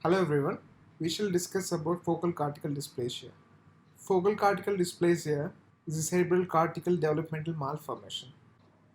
Hello everyone, we shall discuss about focal cortical dysplasia. Focal cortical dysplasia is a cerebral cortical developmental malformation.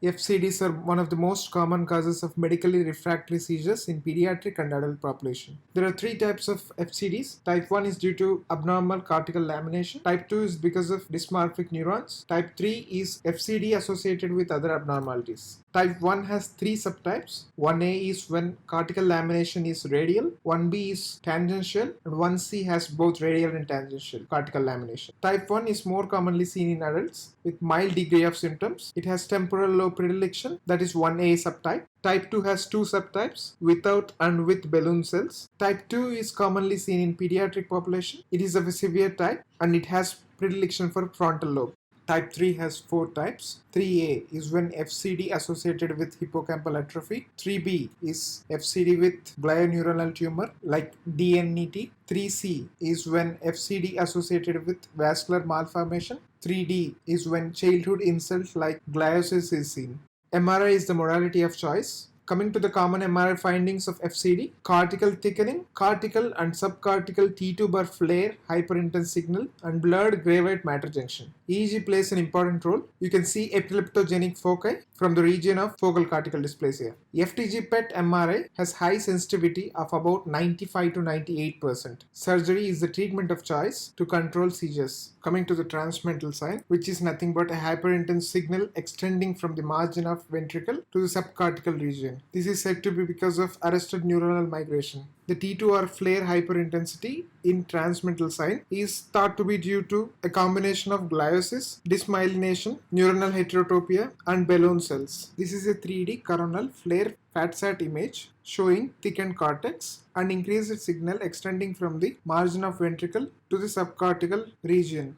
FCDs are one of the most common causes of medically refractory seizures in pediatric and adult population. There are three types of FCDs. Type 1 is due to abnormal cortical lamination. Type 2 is because of dysmorphic neurons. Type 3 is FCD associated with other abnormalities. Type 1 has three subtypes. 1A is when cortical lamination is radial, 1B is tangential, and 1C has both radial and tangential cortical lamination. Type 1 is more commonly seen in adults with mild degree of symptoms. It has temporal lobe predilection, that is 1A subtype. Type 2 has two subtypes, without and with balloon cells. Type 2 is commonly seen in pediatric population. It is of a severe type and it has predilection for frontal lobe. Type 3 has four types. 3A is when FCD associated with hippocampal atrophy. 3B is FCD with glioneuronal tumor like DNET. 3C is when FCD associated with vascular malformation. 3D is when childhood insult like gliosis is seen. MRI is the modality of choice. Coming to the common MRI findings of FCD, cortical thickening, cortical and subcortical T2 bar flare, hyperintense signal, and blurred gray-white matter junction. EEG plays an important role. You can see epileptogenic foci from the region of focal cortical dysplasia. FTG PET MRI has high sensitivity of about 95 to 98%. Surgery is the treatment of choice to control seizures. Coming to the transmental sign, which is nothing but a hyperintense signal extending from the margin of ventricle to the subcortical region. This is said to be because of arrested neuronal migration. The T2 or flare hyperintensity in transmental sign is thought to be due to a combination of gliosis, dysmyelination, neuronal heterotopia, and balloon cells. This is a 3D coronal flare FATSAT image showing thickened cortex and increased signal extending from the margin of ventricle to the subcortical region.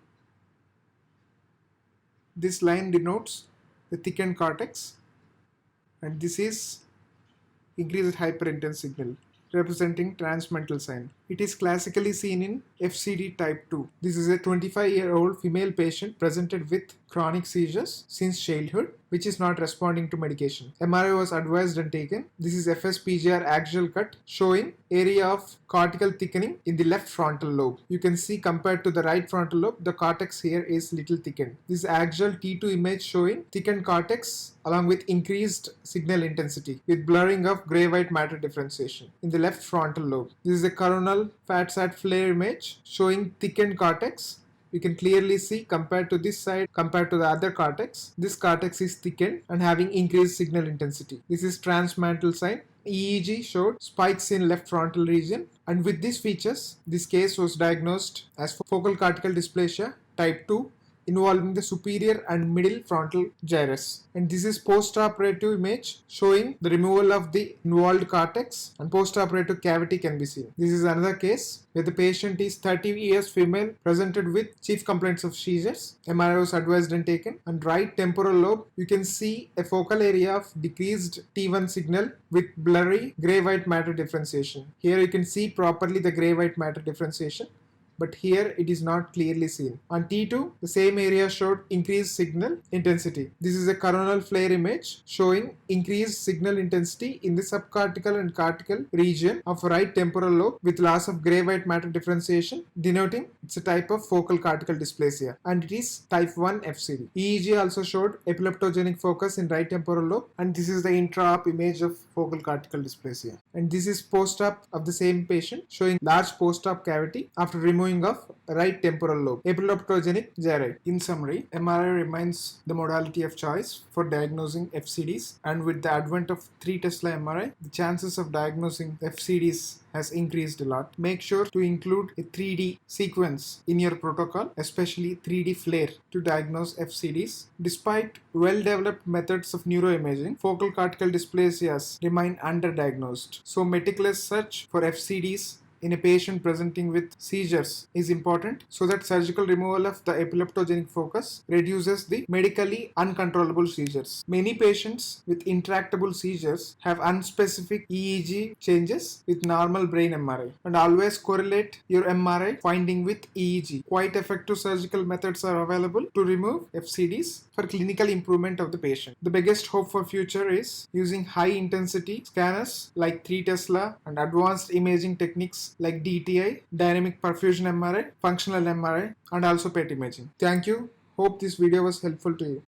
This line denotes the thickened cortex, and this is increased hyperintense signal representing transmental sign. It is classically seen in FCD type 2. This is a 25-year-old female patient presented with chronic seizures since childhood, which is not responding to medication. MRI was advised and taken. This is FSPGR axial cut showing area of cortical thickening in the left frontal lobe. You can see compared to the right frontal lobe, the cortex here is little thickened. This axial T2 image showing thickened cortex along with increased signal intensity with blurring of gray-white matter differentiation in the left frontal lobe. This is a coronal FATSAT flare image showing thickened cortex. You can clearly see compared to this side, compared to the other cortex, this cortex is thickened and having increased signal intensity. This is transmental sign. EEG showed spikes in left frontal region, and with these features, this case was diagnosed as focal cortical dysplasia type 2 involving the superior and middle frontal gyrus. And this is post-operative image showing the removal of the involved cortex and post-operative cavity can be seen. This is another case where the patient is 30 years female presented with chief complaints of seizures. MRI was advised and taken. And right temporal lobe, you can see a focal area of decreased T1 signal with blurry gray-white matter differentiation. Here you can see properly the gray-white matter differentiation, but here it is not clearly seen. On T2, the same area showed increased signal intensity. This is a coronal flare image showing increased signal intensity in the subcortical and cortical region of right temporal lobe with loss of gray-white matter differentiation, denoting it's a type of focal cortical dysplasia, and it is type 1 FCD. EEG also showed epileptogenic focus in right temporal lobe, and this is the intra-op image of focal cortical dysplasia. And this is post-op of the same patient showing large post-op cavity after removing of right temporal lobe, epileptogenic gyri. In summary, MRI remains the modality of choice for diagnosing FCDs, and with the advent of 3 Tesla MRI, the chances of diagnosing FCDs has increased a lot. Make sure to include a 3D sequence in your protocol, especially 3D flare, to diagnose FCDs. Despite well-developed methods of neuroimaging, focal cortical dysplasias remain underdiagnosed. So meticulous search for FCDs in a patient presenting with seizures is important so that surgical removal of the epileptogenic focus reduces the medically uncontrollable seizures. Many patients with intractable seizures have unspecific EEG changes with normal brain MRI, and always correlate your MRI finding with EEG. Quite effective surgical methods are available to remove FCDs for clinical improvement of the patient. The biggest hope for future is using high intensity scanners like 3 Tesla and advanced imaging techniques like DTI, dynamic perfusion MRI, functional MRI, and also PET imaging. Thank you. Hope this video was helpful to you.